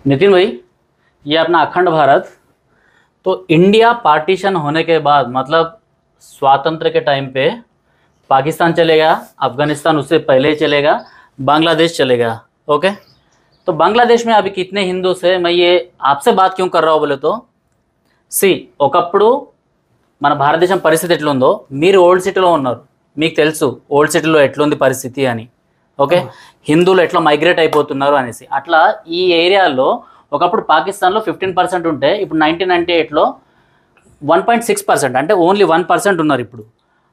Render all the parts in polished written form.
नितिन भाई, ये अपना अखंड भारत, तो इंडिया पार्टीशन होने के बाद मतलब स्वातंत्र के टाइम पे पाकिस्तान चलेगा, अफगानिस्तान उससे पहले ही चलेगा, बांग्लादेश चलेगा। ओके, तो बांग्लादेश में अभी कितने हिंदूस है? मैं ये आपसे बात क्यों कर रहा हूँ बोले तो సి ఒకప్పుడు మన భారతదేశం పరిస్థితి ఎట్లుందో మీరు ఓల్డ్ సిటీలో ఉన్నారు, మీకు తెలుసు ఓల్డ్ సిటీలో ఎట్లుంది పరిస్థితి అని. ఓకే, హిందువులు ఎట్లా మైగ్రేట్ అయిపోతున్నారు అనేసి. అట్లా ఈ ఏరియాలో ఒకప్పుడు పాకిస్తాన్లో 15% ఉంటే ఇప్పుడు 1998లో 1.6%, అంటే ఓన్లీ 1% ఉన్నారు. ఇప్పుడు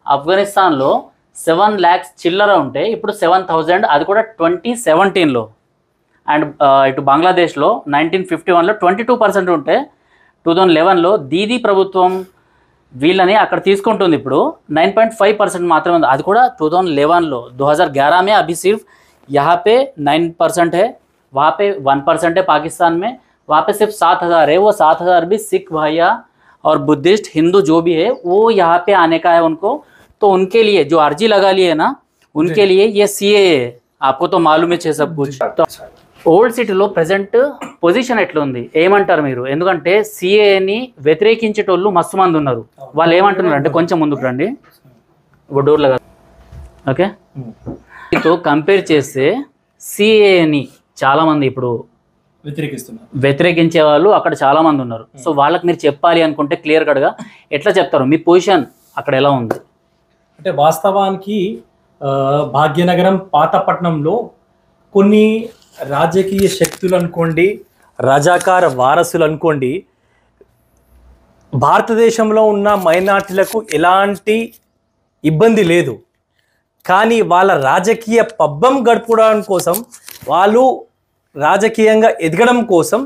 ఆఫ్ఘనిస్తాన్లో 7 lakhs చిల్లర ఉంటే ఇప్పుడు 7,000, అది కూడా 2017లో. అండ్ ఇటు బంగ్లాదేశ్లో 1951లో 22% ఉంటే 2011లో దీదీ ప్రభుత్వం వీళ్ళని అక్కడ తీసుకుంటుంది. ఇప్పుడు 9.5% మాత్రమే ఉంది, అది కూడా 2011లో. 2011 में अभी सिर्फ यहाँ पे 9% है, वहाँ पे 1% है पाकिस्तान में. वहाँ पे सिर्फ 7,000 है. वो 7,000 भी सिख भाइया और बुद्धिस्ट हिंदू जो भी है वो यहाँ पे आने का है उनको. तो उनके लिए जो अर्जी लगा लिए ना, उनके लिए ये सीए है. आपको तो मालूम है सब कुछ. तो ఓల్డ్ సిటీలో ప్రజెంట్ పొజిషన్ ఎట్లుంది ఏమంటారు మీరు? ఎందుకంటే సిఏని వ్యతిరేకించేటోళ్ళు మస్తు మంది ఉన్నారు. వాళ్ళు ఏమంటున్నారు అంటే, కొంచెం ముందుకు రండి, డోర్లో కాదు. ఓకే, తో కంపేర్ చేస్తే సిఏని చాలామంది ఇప్పుడు వ్యతిరేకించే వాళ్ళు అక్కడ చాలామంది ఉన్నారు. సో వాళ్ళకి మీరు చెప్పాలి అనుకుంటే క్లియర్ కట్గా ఎట్లా చెప్తారు? మీ పొజిషన్ అక్కడ ఎలా ఉంది అంటే, వాస్తవానికి భాగ్యనగరం పాతపట్నంలో కొన్ని రాజకీయ శక్తులు అనుకోండి, రజాకార వారసులు అనుకోండి, భారతదేశంలో ఉన్న మైనార్టీలకు ఎలాంటి ఇబ్బంది లేదు. కానీ వాళ్ళ రాజకీయ పబ్బం గడపడం కోసం, వాళ్ళు రాజకీయంగా ఎదగడం కోసం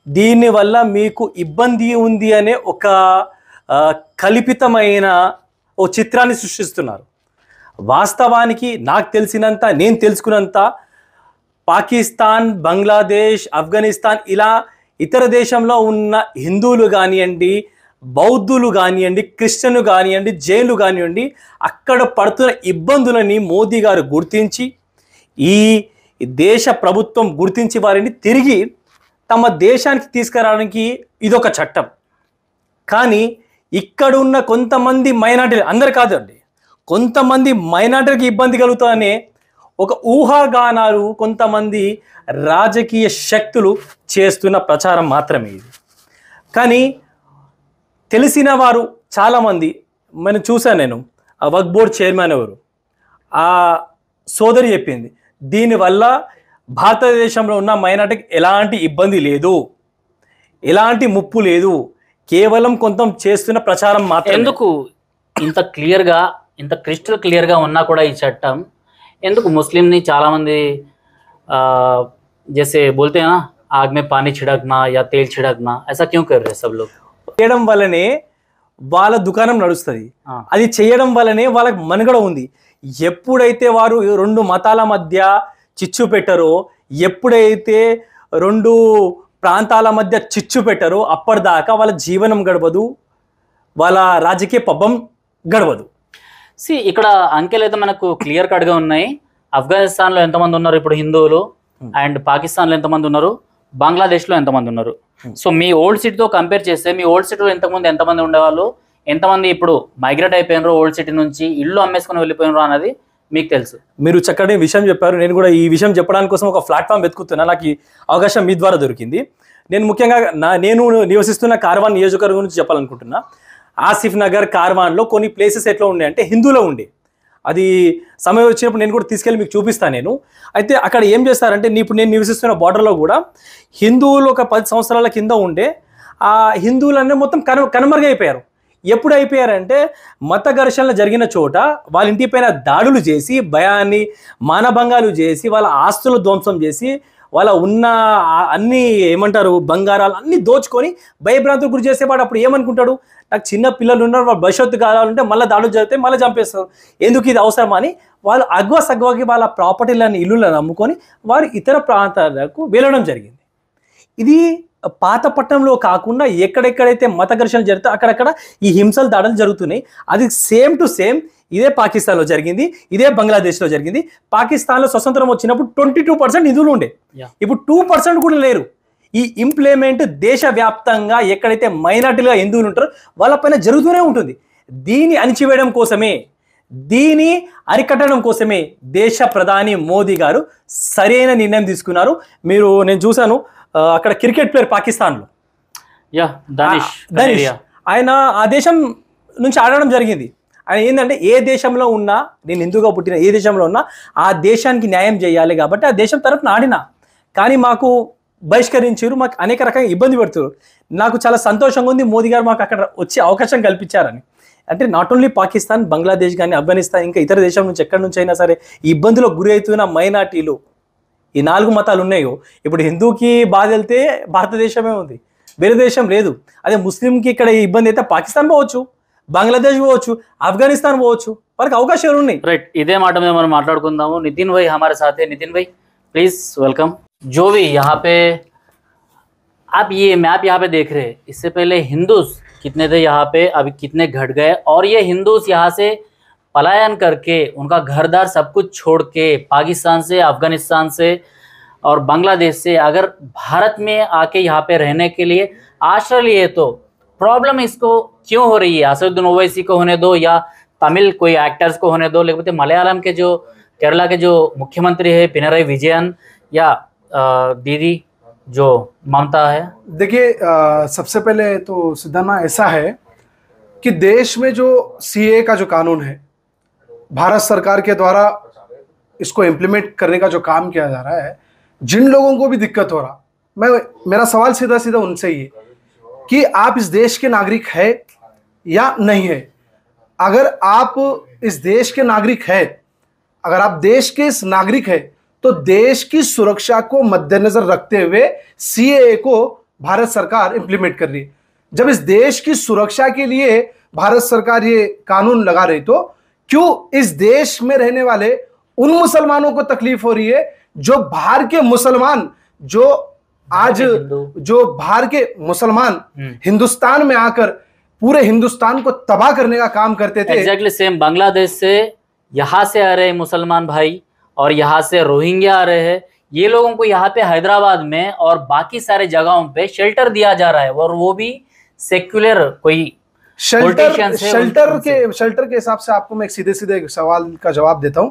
దీనివల్ల మీకు ఇబ్బంది ఉంది అనే ఒక కల్పితమైన ఓ చిత్రాన్ని సృష్టిస్తున్నారు. వాస్తవానికి నాకు తెలిసినంత, నేను తెలుసుకున్నంత, పాకిస్తాన్, బంగ్లాదేశ్, ఆఫ్ఘనిస్తాన్ ఇలా ఇతర దేశంలో ఉన్న హిందువులు కానివ్వండి, బౌద్ధులు కానివ్వండి, క్రిస్టియన్లు కానివ్వండి, జైన్లు కానివ్వండి, అక్కడ పడుతున్న ఇబ్బందులని మోదీ గారు గుర్తించి, ఈ దేశ ప్రభుత్వం గుర్తించి వారిని తిరిగి తమ దేశానికి తీసుకురావడానికి ఇదొక చట్టం. కానీ ఇక్కడ ఉన్న కొంతమంది మైనార్టీలు, అందరు కాదండి, కొంతమంది మైనార్టీలకు ఇబ్బంది కలుగుతాయనే ఒక ఊహాగానాలు కొంతమంది రాజకీయ శక్తులు చేస్తున్న ప్రచారం మాత్రమే ఇది. కానీ తెలిసిన వారు చాలామంది, మనం చూశాను, నేను ఆ వక్ఫ్ బోర్డ్ చైర్మన్ ఎవరు, ఆ సోదరి చెప్పింది, దీనివల్ల భారతదేశంలో ఉన్న మైనార్టీకి ఎలాంటి ఇబ్బంది లేదు, ఎలాంటి ముప్పు లేదు, కేవలం కొంత చేస్తున్న ప్రచారం మాత్రం. ఎందుకు ఇంత క్లియర్గా, ఇంత క్రిస్టల్ క్లియర్గా ఉన్నా కూడా ఈ చట్టం ఎందుకు ముస్లింని చాలామంది जैसे बोलते हैं ना, आग में पानी छिड़कना या तेल छिड़कना, ऐसा क्यों कर रहे हैं सब लोग? చేయడం వల్లనే వాళ్ళ దుకాణం నడుస్తుంది, అది చేయడం వల్లనే వాళ్ళకి మనుగడ ఉంది. ఎప్పుడైతే వారు రెండు మతాల మధ్య చిచ్చు పెట్టరో, ఎప్పుడైతే రెండు ప్రాంతాల మధ్య చిచ్చు పెట్టరో, అప్పటిదాకా వాళ్ళ జీవనం గడవదు, వాళ్ళ రాజకీయ పబ్బం గడవదు. సి ఇక్కడ అంకెలు అయితే మనకు క్లియర్ కట్గా ఉన్నాయి. ఆఫ్ఘనిస్తాన్లో ఎంతమంది ఉన్నారు ఇప్పుడు హిందువులు, అండ్ పాకిస్తాన్లో ఎంతమంది ఉన్నారు, బంగ్లాదేశ్లో ఎంతమంది ఉన్నారు. సో మీ ఓల్డ్ సిటీతో కంపేర్ చేస్తే మీ ఓల్డ్ సిటీలో ఇంతకుముందు ఎంతమంది ఉండేవాళ్ళు, ఎంతమంది ఇప్పుడు మైగ్రేట్ అయిపోయినారు ఓల్డ్ సిటీ నుంచి, ఇల్లు అమ్మేసుకుని వెళ్ళిపోయినారు అన్నది మీకు తెలుసు. మీరు చక్కటి విషయం చెప్పారు. నేను కూడా ఈ విషయం చెప్పడానికి కోసం ఒక ప్లాట్ఫామ్ వెతుకుతున్నా, నాకు ఈ అవకాశం మీ ద్వారా దొరికింది. నేను ముఖ్యంగా నేను నివసిస్తున్న కార్వాన్ నియోజకవర్గం గురించి చెప్పాలనుకుంటున్నా. ఆసిఫ్ నగర్, కార్వాన్లో కొన్ని ప్లేసెస్ ఎట్లా ఉండే అంటే హిందువులో ఉండే, అది సమయం వచ్చినప్పుడు నేను కూడా తీసుకెళ్ళి మీకు చూపిస్తాను నేను. అయితే అక్కడ ఏం చేస్తారంటే, ఇప్పుడు నేను నివసిస్తున్న బార్డర్లో కూడా హిందువులు ఒక 10 సంవత్సరాల కింద ఉండే ఆ హిందువులన్నీ మొత్తం కనుమరుగైపోయారు. ఎప్పుడు అయిపోయారంటే, మత ఘర్షణలు జరిగిన చోట వాళ్ళ ఇంటి పైన దాడులు చేసి, భయాన్ని మానభంగాలు చేసి, వాళ్ళ ఆస్తులు ధ్వంసం చేసి, వాళ్ళ ఉన్న అన్ని ఏమంటారు బంగారాలు అన్నీ దోచుకొని భయభ్రాంతులు గురి చేసేవాడు. అప్పుడు ఏమనుకుంటాడు, నాకు చిన్న పిల్లలు ఉన్నారు, వాళ్ళ భవిష్యత్తు కావాలంటే మళ్ళీ దాడులు జరిగితే మళ్ళీ చంపేస్తారు, ఎందుకు ఇది అవసరమా అని వాళ్ళు అగ్వసగ్వకి వాళ్ళ ప్రాపర్టీలను, ఇల్లులను అమ్ముకొని వారు ఇతర ప్రాంతాలకు వెళ్ళడం జరిగింది. ఇది పాతపట్నంలో కాకుండా ఎక్కడెక్కడైతే మత ఘర్షణలు జరిగితే అక్కడక్కడ ఈ హింసలు దాడులు జరుగుతున్నాయి. అది సేమ్ టు సేమ్ ఇదే పాకిస్తాన్లో జరిగింది, ఇదే బంగ్లాదేశ్లో జరిగింది. పాకిస్తాన్లో స్వతంత్రం వచ్చినప్పుడు 22% హిందువులు ఉండే, ఇప్పుడు 2% కూడా లేరు. ఈ ఇంప్లిమెంట్ దేశవ్యాప్తంగా ఎక్కడైతే మైనార్టీలుగా హిందువులు ఉంటారో వాళ్ళపైన జరుగుతూనే ఉంటుంది. దీన్ని అణిచివేయడం కోసమే, దీని అరికట్టడం కోసమే దేశ ప్రధాని మోదీ గారు సరైన నిర్ణయం తీసుకున్నారు. నేను చూశాను అక్కడ క్రికెట్ ప్లేయర్ పాకిస్తాన్లో ధనుష్ ఆయన ఆ దేశం నుంచి ఆడడం జరిగింది. ఆయన ఏంటంటే ఏ దేశంలో ఉన్నా, నేను హిందూగా పుట్టిన ఏ దేశంలో ఉన్నా ఆ దేశానికి న్యాయం చేయాలి కాబట్టి ఆ దేశం తరఫున ఆడినా, కానీ మాకు బహిష్కరించారు, మాకు అనేక రకంగా ఇబ్బంది పెడుతున్నారు. నాకు చాలా సంతోషంగా ఉంది మోదీ గారు మాకు అక్కడ వచ్చే అవకాశం కల్పించారని. అంటే నాట్ ఓన్లీ పాకిస్తాన్, బంగ్లాదేశ్ కానీ ఆఫ్ఘనిస్తాన్ ఇంకా ఇతర దేశం నుంచి ఎక్కడి నుంచి అయినా సరే ఈ ఇబ్బందులకు గురి అవుతున్న మైనార్టీలు, ఈ 4 మతాలు ఉన్నాయో, ఇప్పుడు హిందూకి బాధ వెళ్తే భారతదేశమే ఉంది, వేరే దేశం లేదు. అదే ముస్లింకి ఇక్కడ ఇబ్బంది అయితే పాకిస్తాన్ పోవచ్చు, బంగ్లాదేశ్ పోవచ్చు, ఆఫ్ఘనిస్తాన్ పోవచ్చు, వారికి అవకాశాలు ఉన్నాయి. రైట్, ఇదే మాట మీద మనం మాట్లాడుకుందాము. नितिन भाई हमारे साथ है. नितिन भाई प्लीज वेलकम. जो भी यहाँ पे आप ये मैप यहाँ पे देख रहे हैं, इससे पहले हिंदूस कितने थे यहाँ पे, अभी कितने घट गए, और ये हिंदूस यहाँ से पलायन करके उनका घरदार सब कुछ छोड़ के पाकिस्तान से, अफगानिस्तान से और बांग्लादेश से अगर भारत में आके यहाँ पे रहने के लिए आश्रय लिए, तो प्रॉब्लम इसको क्यों हो रही है? असदुद्दीन ओवैसी को होने दो या तमिल कोई एक्टर्स को होने दो, लेकिन मलयालम के जो केरला के जो मुख्यमंत्री है पिनराई विजयन या दीदी जो ममता है. देखिए, सबसे पहले तो सिद्धांत ऐसा है कि देश में जो सीए का जो कानून है, भारत सरकार के द्वारा इसको इम्प्लीमेंट करने का जो काम किया जा रहा है, जिन लोगों को भी दिक्कत हो रहा, मेरा सवाल सीधा सीधा उनसे ही है कि आप इस देश के नागरिक है या नहीं है. अगर आप इस देश के नागरिक है, अगर आप देश के इस नागरिक है, तो देश की सुरक्षा को मद्देनजर रखते हुए सीएए को भारत सरकार इंप्लीमेंट कर रही है. जब इस देश की सुरक्षा के लिए भारत सरकार ये कानून लगा रही, तो क्यों इस देश में रहने वाले उन मुसलमानों को तकलीफ हो रही है जो बाहर के मुसलमान, जो आज जो बाहर के मुसलमान हिंदुस्तान में आकर पूरे हिंदुस्तान को तबाह करने का काम करते थे. Exactly same. बांग्लादेश से यहाँ से आ रहे मुसलमान भाई और यहाँ से रोहिंग्या आ रहे हैं, ये लोगों को यहाँ पे हैदराबाद में और बाकी सारे जगहों पे शेल्टर दिया जा रहा है, और वो भी सेक्युलर कोई शेल्टर के हिसाब से आपको मैं एक सीधे सीधे सवाल का जवाब देता हूं.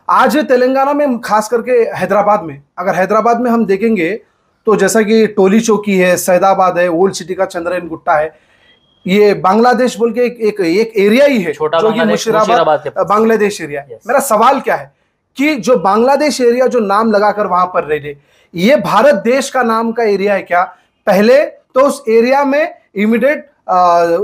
आज तेलंगाना में, खास करके हैदराबाद में, अगर हैदराबाद में हम देखेंगे तो जैसा कि टोली चौकी है, सैदाबाद है, ओल्ड सिटी का चंद्रयन गुट्टा है, ये बांग्लादेश बोल के एक एरिया ही है, छोटा जो कि मुशीराबाद बांग्लादेश एरिया. मेरा सवाल क्या है कि जो बांग्लादेश एरिया जो नाम लगाकर वहां पर रहे, ये भारत देश का नाम का एरिया है क्या? पहले तो उस एरिया में इमीडिएट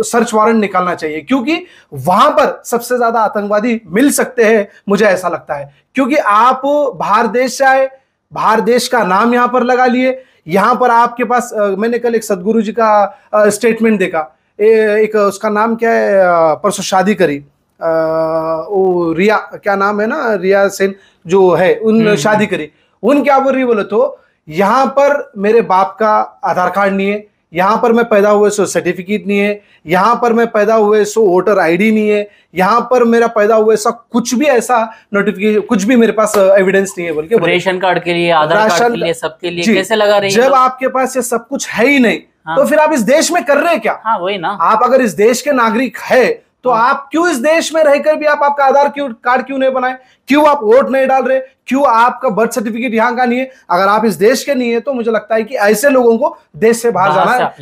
सर्च वारंट निकालना चाहिए, क्योंकि वहां पर सबसे ज्यादा आतंकवादी मिल सकते हैं, मुझे ऐसा लगता है. क्योंकि आप बाहर देश से आए, बाहर देश का नाम यहां पर लगा लिए, यहां पर आपके पास मैंने कल एक सदगुरु जी का स्टेटमेंट देखा, एक उसका नाम क्या है, परसों शादी करी, वो रिया, क्या नाम है ना, रिया सेन जो है, उन शादी करी, उन क्या बोल रही बोले तो यहाँ पर मेरे बाप का आधार कार्ड नहीं है, यहाँ पर मैं पैदा हुए सो सर्टिफिकेट नहीं है, यहाँ पर मैं पैदा हुए सो वोटर आईडी नहीं है, यहाँ पर मेरा पैदा हुए सा कुछ भी ऐसा नोटिफिकेशन, कुछ भी मेरे पास एविडेंस नहीं है बोल के. रेशन कार्ड के लिए, आधार कार्ड के लिए, सबके लिए कैसे लगा रही है? जब आपके पास ये सब कुछ है ही नहीं, तो फिर आप इस देश में कर रहे हैं क्या? हाँ, वही ना. आप अगर इस देश के नागरिक है, तो आप क्यों इस देश में रहकर भी आप आपका आधार कार्ड क्यों नहीं बनाए? क्यों आप वोट नहीं डाल रहे? क्यों आपका बर्थ सर्टिफिकेट यहाँ का नहीं है? अगर आप इस देश के नहीं है, तो मुझे लगता है कि ऐसे लोगों को देश से बाहर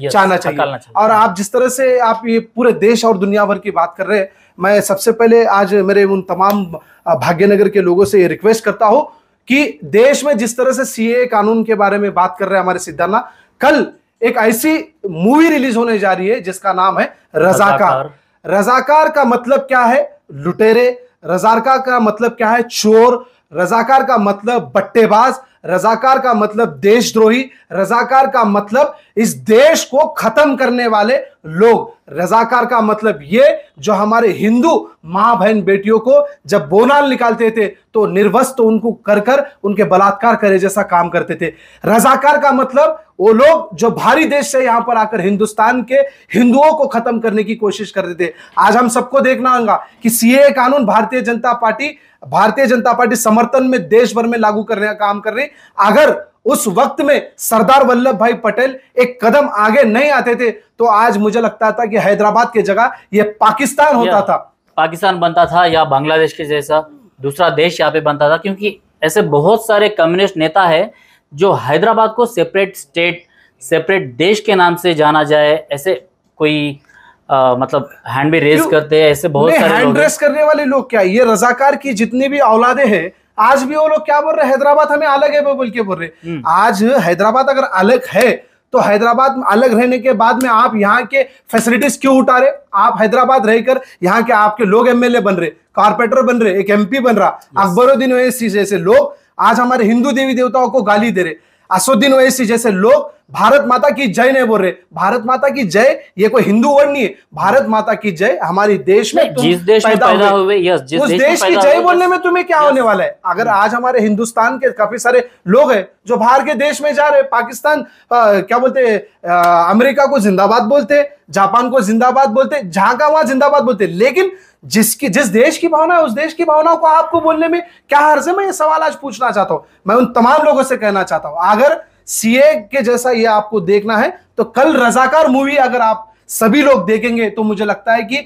जाना चाहिए. और आप जिस तरह से आप ये पूरे देश और दुनिया भर की बात कर रहे हैं, मैं सबसे पहले आज मेरे उन तमाम भाग्यनगर के लोगों से ये रिक्वेस्ट करता हूं कि देश में जिस तरह से सीए कानून के बारे में बात कर रहे हैं हमारे सिद्धांत, कल एक ऐसी मूवी रिलीज होने जा रही है जिसका नाम है रजाकार. रजाकार का मतलब क्या है? लुटेरे. रजाकार का मतलब क्या है? चोर. रजाकार का मतलब बट्टेबाज. रजाकार का मतलब देशद्रोही. रजाकार का मतलब इस देश को खत्म करने वाले लोग. रजाकार का मतलब ये जो हमारे हिंदू मां बहन बेटियों को जब बोनाल निकालते थे तो निर्वस्त्र उनको कर कर उनके बलात्कार करे जैसा काम करते थे. रजाकार का मतलब वो लोग जो भारी देश से यहां पर आकर हिंदुस्तान के हिंदुओं को खत्म करने की कोशिश करते थे. आज हम सबको देखना होगा कि सीए कानून भारतीय जनता पार्टी समर्थन में देश भर में लागू करने का काम कर रही. अगर उस वक्त में सरदार वल्लभ भाई पटेल एक कदम आगे नहीं आते थे तो आज मुझे लगता था कि हैदराबाद की जगह ये पाकिस्तान होता था, पाकिस्तान बनता था या बांग्लादेश के जैसा दूसरा देश यहाँ पे बनता था। क्योंकि ऐसे बहुत सारे कम्युनिस्ट नेता है जो हैदराबाद को सेपरेट स्टेट, सेपरेट देश के नाम से जाना जाए, ऐसे कोई मतलब हैंड भी रेज करते हैं, ऐसे बहुत सारे हैंड रेज करने वाले लोग क्या, ये रजाकार की जितनी भी औलादे हैं आज भी वो लोग क्या बोल रहे हैं, हैदराबाद हमें अलग है बोल के बोल रहे। आज हैदराबाद अगर अलग है तो हैदराबाद में अलग रहने के बाद में आप यहाँ के फैसिलिटीज क्यों उठा रहे? आप हैदराबाद रहकर यहाँ के आपके लोग एमएलए बन रहे, कारपोरेटर बन रहे, एक एमपी बन रहा, अकबरुद्दीन ओवैसी जैसे लोग आज हमारे हिंदू देवी देवताओं को गाली दे रहे, असुद्दीन ओवैसी जैसे लोग भारत माता की जय नहीं बोल रहे। भारत माता की जय ये कोई हिंदू वर्ड नहीं है, भारत माता की जय हमारी देश में जिस देश में पैदा हुए, यस, उस देश की जय बोलने में तुम्हें क्या होने वाला है? अगर आज हमारे हिंदुस्तान के काफी सारे लोग हैं जो बाहर के देश में जा रहे, पाकिस्तान क्या बोलते, अमेरिका को जिंदाबाद बोलते, जापान को जिंदाबाद बोलते, जहां का वहां जिंदाबाद बोलते, लेकिन जिस देश की भावना है उस देश की भावनाओं को आपको बोलने में क्या हर्ज है? मैं ये सवाल आज पूछना चाहता हूं, मैं उन तमाम लोगों से कहना चाहता हूं, अगर सीए के जैसा ये आपको देखना है तो कल रजाकार मूवी अगर आप सभी लोग देखेंगे तो मुझे लगता है कि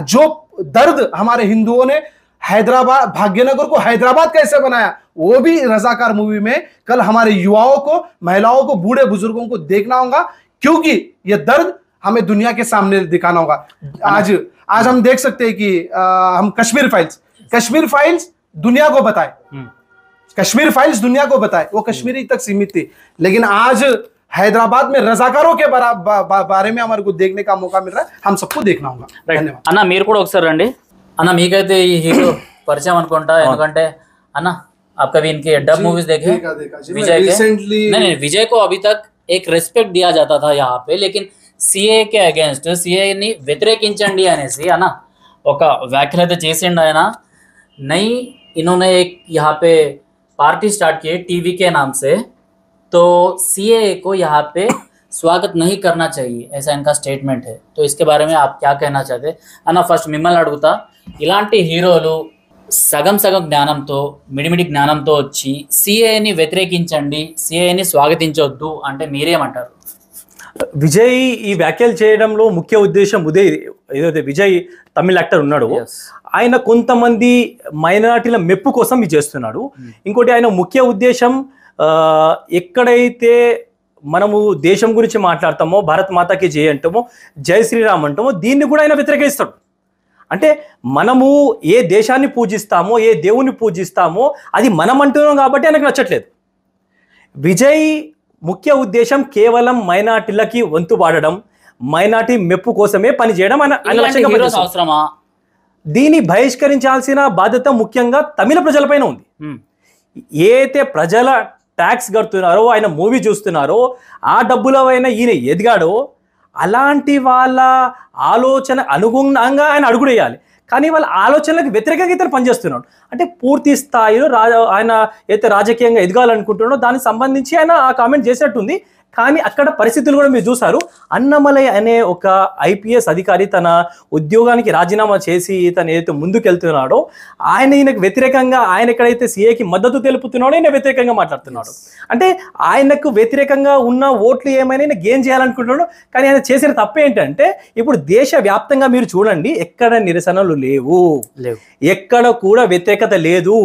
जो दर्द हमारे हिंदुओं ने हैदराबाद, भाग्यनगर को हैदराबाद कैसे बनाया, वो भी रजाकार मूवी में कल हमारे युवाओं को, महिलाओं को, बूढ़े बुजुर्गों को देखना होगा, क्योंकि ये दर्द हमें दुनिया के सामने दिखाना होगा। आज हम देख सकते हैं कि हम कश्मीर फाइल्स दुनिया को बताए, कश्मीर फाइल्स दुनिया को बताए, वो कश्मीरी तक सीमित थी, लेकिन आज हैदराबाद में रजाकारों के बारे में हमारे को देखने का मौका मिल रहा है, हम सबको देखना होगा। धन्यवाद అన్న। మీరు కూడా ఒకసారి రండి అన్న, మీకైతే ఈ హీరో పరిచయం అనుకుంటా, ఎందుకంటే అన్న आपका भी इनके डब मूवीज देखे विजय के? नहीं, विजय को अभी तक एक रेस्पेक्ट दिया जाता था यहाँ पे, लेकिन सीए के अगेंस्ट, सीए ని వ్యతిరేకించండి అనేసి అన్న ఒక వ్యాఖ్యలు అయితే చేసిండు ఆయన। नहीं, इन्होंने एक यहाँ पे पार्टी स्टार्ट की टीवी के नाम से, तो सीए को यहाँ पे स्वागत नहीं करना चाहिए, ऐसा इनका स्टेटमेंट है। तो इसके बारे में आप क्या कहना चाहते అన్న? ఫస్ట్ మిమ్మల్ని అడుగుతా, ఇలాంటి హీరోలు సగం సగం జ్ఞానంతో, మిడిమిడి జ్ఞానంతో వచ్చి సిఏని వ్యతిరేకించండి, సిఏని స్వాగతించొద్దు అంటే మీరేమంటారు? విజయ్ ఈ వ్యాఖ్యలు చేయడంలో ముఖ్య ఉద్దేశం ఏదైతే విజయ్ తమిళ యాక్టర్ ఉన్నాడు, ఆయన కొంతమంది మైనారిటీల మెప్పు కోసం ఇది చేస్తున్నాడు। ఇంకోటి ఆయన ముఖ్య ఉద్దేశం, ఎక్కడైతే మనము దేశం గురించి మాట్లాడతామో, భారత్ మాతాకి జై అంటామో, జై శ్రీరామ్ అంటామో, దీన్ని కూడా ఆయన వ్యతిరేకిస్తాడు। అంటే మనము ఏ దేశాన్ని పూజిస్తామో, ఏ దేవుని పూజిస్తామో అది మనం అంటున్నాం కాబట్టి ఆయనకు నచ్చట్లేదు। విజయ్ ముఖ్య ఉద్దేశం కేవలం మైనార్టీలకి వంతు పాడడం, మైనార్టీ మెప్పు కోసమే పనిచేయడం ఆయన లక్ష్యంగా అవసరమా? దీన్ని బహిష్కరించాల్సిన బాధ్యత ముఖ్యంగా తమిళ ప్రజలపైన ఉంది। ఏ అయితే ప్రజల ట్యాక్స్ కడుతున్నారో, ఆయన మూవీ చూస్తున్నారో, ఆ డబ్బులపైన ఈయన ఎదిగాడో అలాంటి వాళ్ళ ఆలోచన అనుగుణంగా ఆయన అడుగుడేయాలి। కానీ వాళ్ళ ఆలోచనలకు వ్యతిరేకంగా ఇతను పనిచేస్తున్నాడు। అంటే పూర్తి స్థాయిలో ఆయన అయితే రాజకీయంగా ఎదగాలనుకుంటున్నాడో దానికి సంబంధించి ఆయన ఆ కామెంట్ చేసినట్టుంది। కానీ అక్కడ పరిస్థితులు కూడా మీరు చూసారు, అన్నమలై అనే ఒక ఐపీఎస్ అధికారి తన ఉద్యోగానికి రాజీనామా చేసి తను ఏదైతే ముందుకెళ్తున్నాడో ఈయనకు వ్యతిరేకంగా, ఆయన ఎక్కడైతే సీఏకి మద్దతు తెలుపుతున్నాడో ఆయన వ్యతిరేకంగా మాట్లాడుతున్నాడు। అంటే ఆయనకు వ్యతిరేకంగా ఉన్న ఓట్లు ఏమైనా గెయిన్ చేయాలనుకుంటున్నాడు। కానీ ఆయన చేసిన తప్పు ఏంటంటే, ఇప్పుడు దేశవ్యాప్తంగా మీరు చూడండి, ఎక్కడ నిరసనలు లేవు, ఎక్కడ కూడా వ్యతిరేకత లేదు।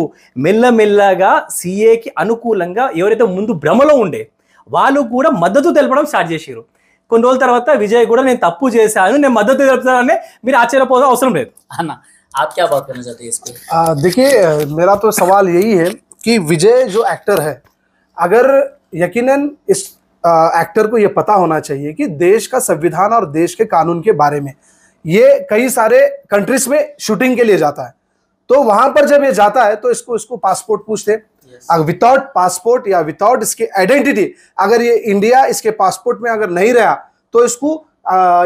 మెల్లమెల్లగా సీఏకి అనుకూలంగా ఎవరైతే ముందు భ్రమలో ఉండే వాళ్ళు కూడా మద్దతు తెలపడం స్టార్ట్ చేశారు। కొన్ని రోజుల తర్వాత విజయ్ కూడా నేను తప్పు చేశాను, నేను మద్దతు తెలుపుతానని మీరు ఆశ్చర్యపోవడం అవసరం లేదు। अन्ना, आप क्या बात करना चाहते हैं इस पे? देखिए, मेरा तो सवाल यही है कि विजय जो एक्टर है, अगर यकीनन इस एक्टर को ये पता होना चाहिए कि देश का संविधान और देश के कानून के बारे में, ये कई सारे कंट्रीज में शूटिंग के लिए जाता है, तो वहां पर जब ये जाता है तो इसको पासपोर्ट पूछते, विदाउट पासपोर्ट या विदाउट इसके आइडेंटिटी, अगर ये इंडिया इसके पासपोर्ट में अगर नहीं रहा तो इसको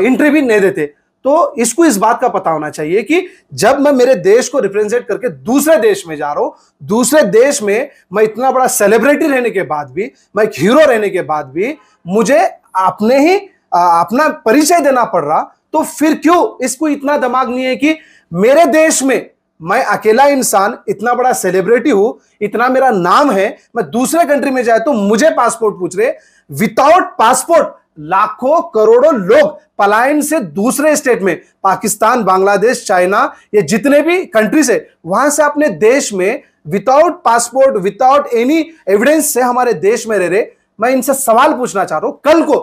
एंट्री भी नहीं देते। तो इसको इस बात का पता होना चाहिए कि जब मैं मेरे देश को रिप्रेजेंट करके दूसरे देश में जा रहा हूं, दूसरे देश में मैं इतना बड़ा सेलिब्रिटी रहने के बाद भी, मैं एक हीरो रहने के बाद भी मुझे अपना परिचय देना पड़ रहा, तो फिर क्यों इसको इतना दिमाग नहीं है कि मेरे देश में मैं अकेला इंसान इतना बड़ा सेलिब्रिटी हूं, इतना मेरा नाम है, मैं दूसरे कंट्री में जाए तो मुझे पासपोर्ट पूछ रहे। विदाउट पासपोर्ट लाखों करोड़ों लोग पलायन से दूसरे स्टेट में, पाकिस्तान, बांग्लादेश, चाइना, ये जितने भी कंट्रीज है, वहां से अपने देश में without passport, without any evidence से हमारे देश में रह रहे। मैं इनसे सवाल पूछना चाह रहा हूं, कल को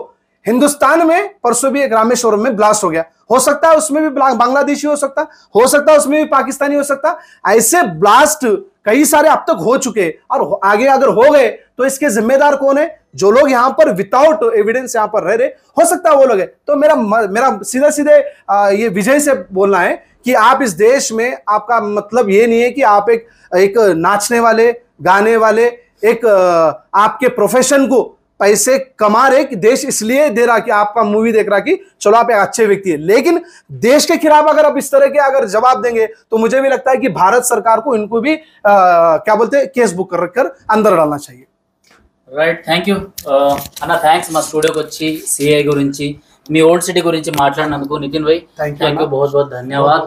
हिंदुस्तान में परसों भी एक रामेश्वरम में ब्लास्ट हो गया, हो सकता है उसमें भी बांग्लादेशी हो सकता है उसमें भी पाकिस्तानी हो सकता। ऐसे ब्लास्ट कई सारे अब तक हो चुके और आगे अगर हो गए तो इसके जिम्मेदार कौन है? जो लोग यहां पर विदाउट एविडेंस यहां पर रह रहे, हो सकता है वो लोग है। तो मेरा सीधे सीधे ये विजय से बोलना है कि आप इस देश में, आपका मतलब ये नहीं है कि आप एक नाचने वाले, गाने वाले, एक आपके प्रोफेशन को पैसे कमा रहे कि देश इसलिए दे रहा कि आपका मूवी देख रहा कि चलो आप एक अच्छे व्यक्ति है, लेकिन देश के खिलाफ अगर आप इस तरह के अगर जवाब देंगे तो मुझे भी लगता है कि भारत सरकार को इनको भी क्या बोलते हैं, केस बुक कर अंदर डालना चाहिए। రైట్, థ్యాంక్ యూ అన్న. థ్యాంక్స్ మా స్టూడియోకి వచ్చి సిఐ గురించి, మీ ఓల్డ్ సిటీ గురించి మాట్లాడినందుకు నితిన్ భాయ్, థ్యాంక్ యూ, बहुत बहुत ధన్యవాద్.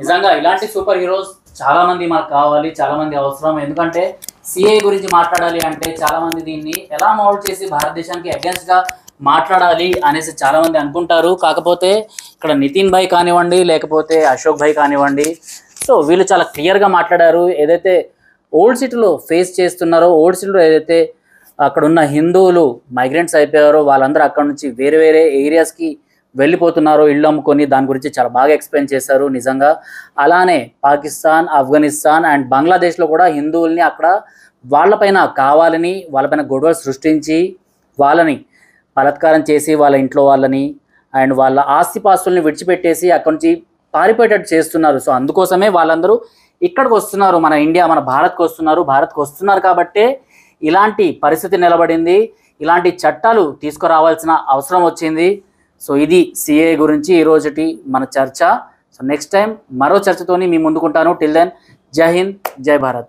నిజంగా ఇలాంటి సూపర్ హీరోస్ చాలా మంది మనకు కావాలి, చాలా మంది అవసరం. ఎందుకంటే సిఐ గురించి మాట్లాడాలి అంటే చాలా మంది దీన్ని ఎలా మౌల్డ్ చేసి భారతదేశానికి అగేన్స్ట్ గా మాట్లాడాలి అనేసి చాలా మంది అనుకుంటారు. కాకపోతే ఇక్కడ నితిన్ భాయ్ కానివ్వండి, లేకపోతే అశోక్ భాయ్ కానివ్వండి, సో వీళ్ళు చాలా క్లియర్గా మాట్లాడారు. ఏదైతే ఓల్డ్ సిటీలో ఫేస్ చేస్తున్నారో, ఓల్డ్ సిటీలో ఏదైతే అక్కడ ఉన్న హిందువులు మైగ్రెంట్స్ అయిపోయారో వాళ్ళందరూ అక్కడ నుంచి వేరే వేరే ఏరియాస్కి వెళ్ళిపోతున్నారో ఇళ్ళు అమ్ముకొని, దాని గురించి చాలా బాగా ఎక్స్ప్లెయిన్ చేశారు నిజంగా. అలానే పాకిస్తాన్, ఆఫ్ఘనిస్తాన్ అండ్ బంగ్లాదేశ్లో కూడా హిందువుల్ని అక్కడ వాళ్ళపైన కావాలని, వాళ్ళపైన గొడవలు సృష్టించి వాళ్ళని బలాత్కారం చేసి వాళ్ళ ఇంట్లో వాళ్ళని అండ్ వాళ్ళ ఆస్తిపాస్తుల్ని విడిచిపెట్టేసి అక్కడి నుంచి పారిపోయేటట్టు చేస్తున్నారు. సో అందుకోసమే వాళ్ళందరూ ఇక్కడికి వస్తున్నారు, మన ఇండియా, మన భారత్కి వస్తున్నారు కాబట్టే ఇలాంటి పరిస్థితి నిలబడింది, ఇలాంటి చట్టాలు తీసుకురావాల్సిన అవసరం వచ్చింది. సో ఇది సిఏ గురించి ఈరోజుటి మన చర్చ. సో నెక్స్ట్ టైం మరో చర్చతోని మీ ముందుకుంటాను. టిల్ దెన్, జై హింద్, జై భారత్.